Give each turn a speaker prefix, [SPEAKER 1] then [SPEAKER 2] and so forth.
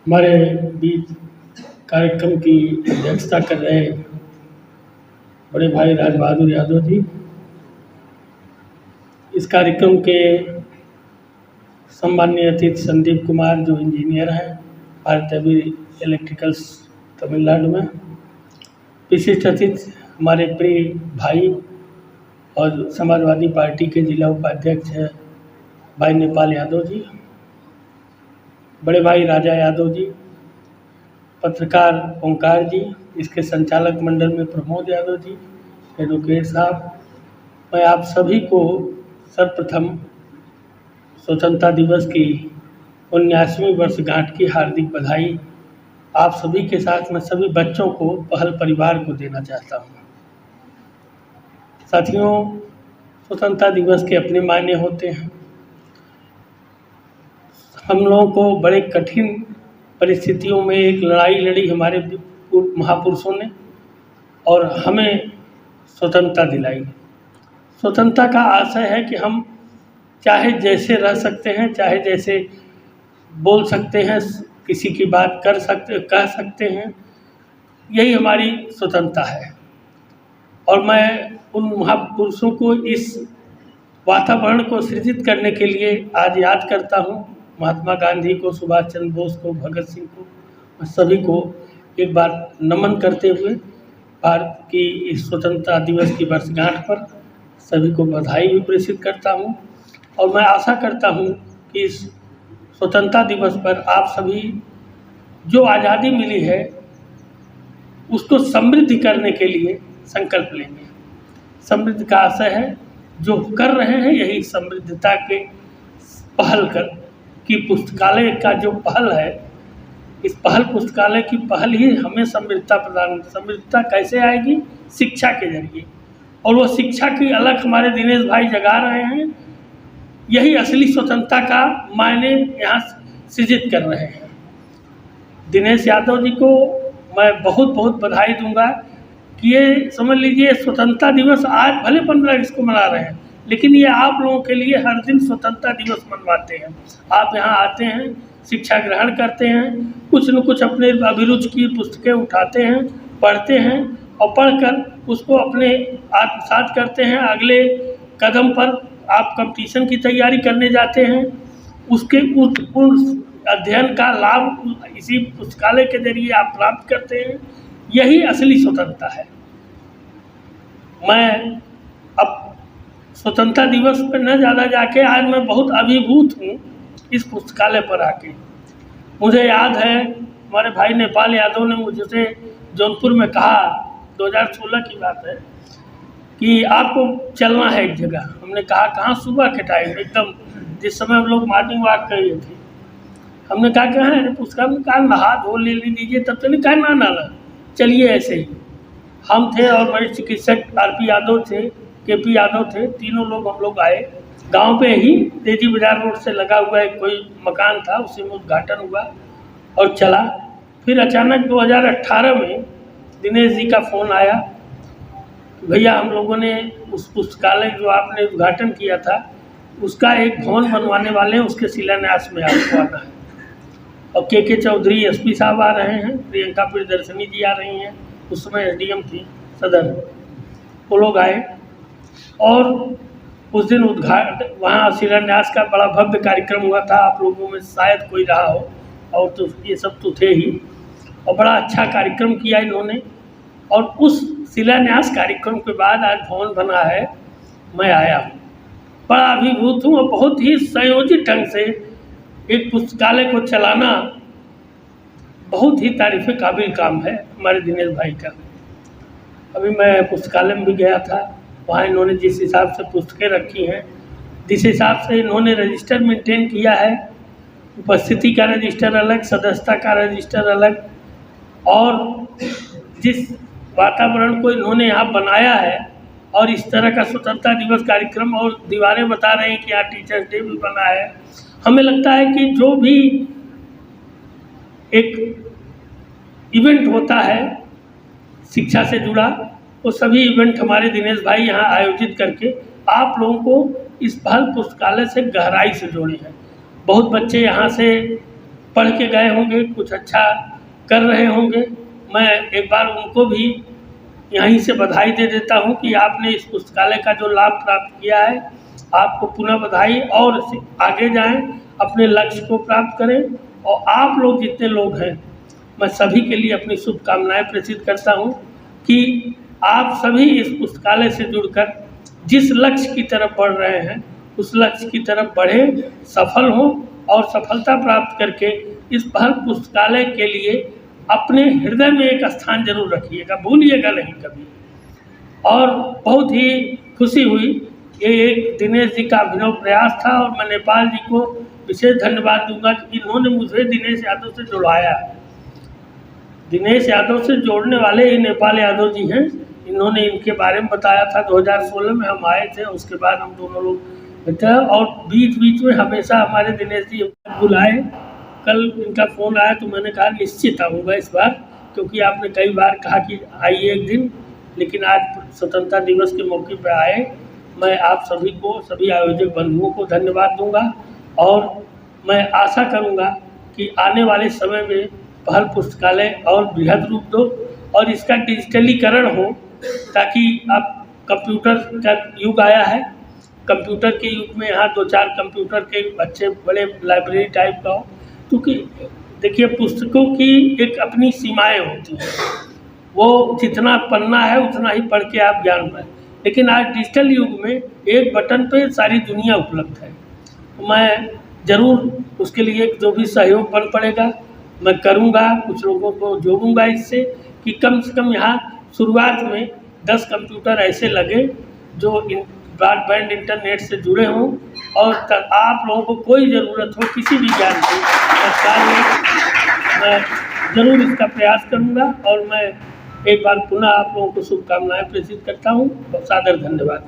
[SPEAKER 1] हमारे बीच कार्यक्रम की अध्यक्षता कर रहे बड़े भाई राज बहादुर यादव जी। इस कार्यक्रम के सम्माननीय अतिथि संदीप कुमार जो इंजीनियर हैं भारत हेवी इलेक्ट्रिकल्स तमिलनाडु में। विशिष्ट अतिथि हमारे प्रिय भाई और समाजवादी पार्टी के जिला उपाध्यक्ष हैं भाई नेपाल यादव जी, बड़े भाई राजा यादव जी, पत्रकार ओंकार जी, इसके संचालक मंडल में प्रमोद यादव जी, एडवोकेट साहब, मैं आप सभी को सर्वप्रथम स्वतंत्रता दिवस की 19वीं वर्षगांठ की हार्दिक बधाई आप सभी के साथ मैं सभी बच्चों को पहल परिवार को देना चाहता हूँ। साथियों, स्वतंत्रता दिवस के अपने मायने होते हैं। हम लोगों को बड़े कठिन परिस्थितियों में एक लड़ाई लड़ी हमारे महापुरुषों ने और हमें स्वतंत्रता दिलाई। स्वतंत्रता का आशय है कि हम चाहे जैसे रह सकते हैं, चाहे जैसे बोल सकते हैं, किसी की बात कह सकते हैं, यही हमारी स्वतंत्रता है। और मैं उन महापुरुषों को इस वातावरण को सृजित करने के लिए आज याद करता हूँ। महात्मा गांधी को, सुभाष चंद्र बोस को, भगत सिंह को, सभी को एक बार नमन करते हुए भारत की इस स्वतंत्रता दिवस की वर्षगांठ पर सभी को बधाई भी प्रेषित करता हूँ। और मैं आशा करता हूँ कि इस स्वतंत्रता दिवस पर आप सभी जो आज़ादी मिली है उसको समृद्ध करने के लिए संकल्प लेंगे। समृद्ध का आशय है जो कर रहे हैं यही समृद्धता के पहल की पुस्तकालय का जो पहल है, इस पहल पुस्तकालय की पहल ही हमें समृद्धता कैसे आएगी? शिक्षा के जरिए। और वो शिक्षा की अलग हमारे दिनेश भाई जगा रहे हैं, यही असली स्वतंत्रता का मायने यहाँ सृजित कर रहे हैं। दिनेश यादव जी को मैं बहुत बहुत बधाई दूंगा कि ये समझ लीजिए स्वतंत्रता दिवस आज भले 15 अगस्त को मना रहे हैं, लेकिन ये आप लोगों के लिए हर दिन स्वतंत्रता दिवस मनवाते हैं। आप यहाँ आते हैं, शिक्षा ग्रहण करते हैं, कुछ न कुछ अपने अभिरुचि की पुस्तकें उठाते हैं, पढ़ते हैं और पढ़कर उसको अपने आत्मसात करते हैं। अगले कदम पर आप कंपटीशन की तैयारी करने जाते हैं, उसके उस अध्ययन का लाभ इसी पुस्तकालय के जरिए आप प्राप्त करते हैं। यही असली स्वतंत्रता है। मैं अब स्वतंत्रता दिवस पर न ज़्यादा जाके आज मैं बहुत अभिभूत हूँ इस पुस्तकालय पर आके। मुझे याद है हमारे भाई नेपाल यादव ने मुझसे जौनपुर में कहा, 2016 की बात है, कि आपको चलना है एक जगह। हमने कहा कहाँ? सुबह के टाइम एकदम जिस समय हम लोग मॉर्निंग वॉक कर रहे थे। हमने कहा कहाँ है? पुस्तकालय में कहा नहा धो ले लीजिए। तब तो नहीं कहा ना ना चलिए ऐसे ही। हम थे और मेरे चिकित्सक RP यादव थे, KP यादव थे, तीनों लोग हम लोग आए। गांव पे ही तेजी बाजार रोड से लगा हुआ एक कोई मकान था, उसी में उद्घाटन हुआ और चला। फिर अचानक 2018 में दिनेश जी का फ़ोन आया, भैया हम लोगों ने उस पुस्तकालय जो आपने उद्घाटन किया था उसका एक भवन बनवाने वाले हैं, उसके शिलान्यास में आपको आना है। और KK चौधरी SP साहब आ रहे हैं, प्रियंका प्रियदर्शनी जी आ रही हैं, उस समय SDM थी सदर, वो लोग आए और उस दिन उद्घाटन वहाँ शिलान्यास का बड़ा भव्य कार्यक्रम हुआ था। आप लोगों में शायद कोई रहा हो, और तो ये सब तो थे ही, और बड़ा अच्छा कार्यक्रम किया इन्होंने। और उस शिलान्यास कार्यक्रम के बाद आज भवन बना है, मैं आया हूँ, बड़ा अभिभूत हूँ। और बहुत ही संयोजित ढंग से एक पुस्तकालय को चलाना बहुत ही तारीफ़ काबिल काम है हमारे दिनेश भाई का। अभी मैं पुस्तकालय में भी गया था, वहाँ इन्होंने जिस हिसाब से पुस्तकें रखी हैं, जिस हिसाब से इन्होंने रजिस्टर मेंटेन किया है, उपस्थिति का रजिस्टर अलग, सदस्यता का रजिस्टर अलग, और जिस वातावरण को इन्होंने यहाँ बनाया है, और इस तरह का स्वतंत्रता दिवस कार्यक्रम, और दीवारें बता रहे हैं कि यहाँ टीचर्स डे भी बना है। हमें लगता है कि जो भी एक इवेंट होता है शिक्षा से जुड़ा, वो सभी इवेंट हमारे दिनेश भाई यहाँ आयोजित करके आप लोगों को इस पहल पुस्तकालय से गहराई से जोड़े हैं। बहुत बच्चे यहाँ से पढ़ के गए होंगे, कुछ अच्छा कर रहे होंगे। मैं एक बार उनको भी यहीं से बधाई दे देता हूं कि आपने इस पुस्तकालय का जो लाभ प्राप्त किया है, आपको पुनः बधाई, और आगे जाएं, अपने लक्ष्य को प्राप्त करें। और आप लोग जितने लोग हैं, मैं सभी के लिए अपनी शुभकामनाएं प्रेषित करता हूं कि आप सभी इस पुस्तकालय से जुड़कर जिस लक्ष्य की तरफ बढ़ रहे हैं, उस लक्ष्य की तरफ बढ़ें, सफल हों, और सफलता प्राप्त करके इस पहल पुस्तकालय के लिए अपने हृदय में एक स्थान जरूर रखिएगा, भूलिएगा नहीं कभी। और बहुत ही खुशी हुई, ये एक दिनेश जी का अभिनव प्रयास था, और मैं नेपाल जी को विशेष धन्यवाद दूंगा कि इन्होंने मुझे दिनेश यादव से जुड़वाया। दिनेश यादव से जोड़ने वाले ही नेपाल यादव जी हैं। इन्होंने इनके बारे में बताया था। 2016 में हम आए थे, उसके बाद हम दोनों लोग थे, और बीच बीच में हमेशा हमारे दिनेश जी बुलाए। कल इनका फ़ोन आया तो मैंने कहा निश्चित आऊँगा इस बार, क्योंकि आपने कई बार कहा कि आइए एक दिन, लेकिन आज स्वतंत्रता दिवस के मौके पर आए। मैं आप सभी को, सभी आयोजक बंधुओं को धन्यवाद दूंगा, और मैं आशा करूंगा कि आने वाले समय में पहल पुस्तकालय और बृहद रूप दो, और इसका डिजिटलीकरण हो, ताकि अब कंप्यूटर का युग आया है। कंप्यूटर के युग में यहाँ 2-4 कंप्यूटर के अच्छे बड़े लाइब्रेरी टाइप का हो, क्योंकि देखिए पुस्तकों की एक अपनी सीमाएं होती हैं। वो जितना पढ़ना है उतना ही पढ़ के आप ज्ञान पाएं, लेकिन आज डिजिटल युग में एक बटन पे सारी दुनिया उपलब्ध है। मैं ज़रूर उसके लिए जो भी सहयोग बन पड़ेगा मैं करूँगा। कुछ लोगों को जोड़ूंगा इससे, कि कम से कम यहाँ शुरुआत में 10 कंप्यूटर ऐसे लगे जो ब्रॉडबैंड इंटरनेट से जुड़े हों, और तब आप लोगों को कोई ज़रूरत हो किसी भी ज्ञान की, मैं ज़रूर इसका प्रयास करूँगा। और मैं एक बार पुनः आप लोगों को शुभकामनाएं प्रेषित करता हूँ। सादर धन्यवाद।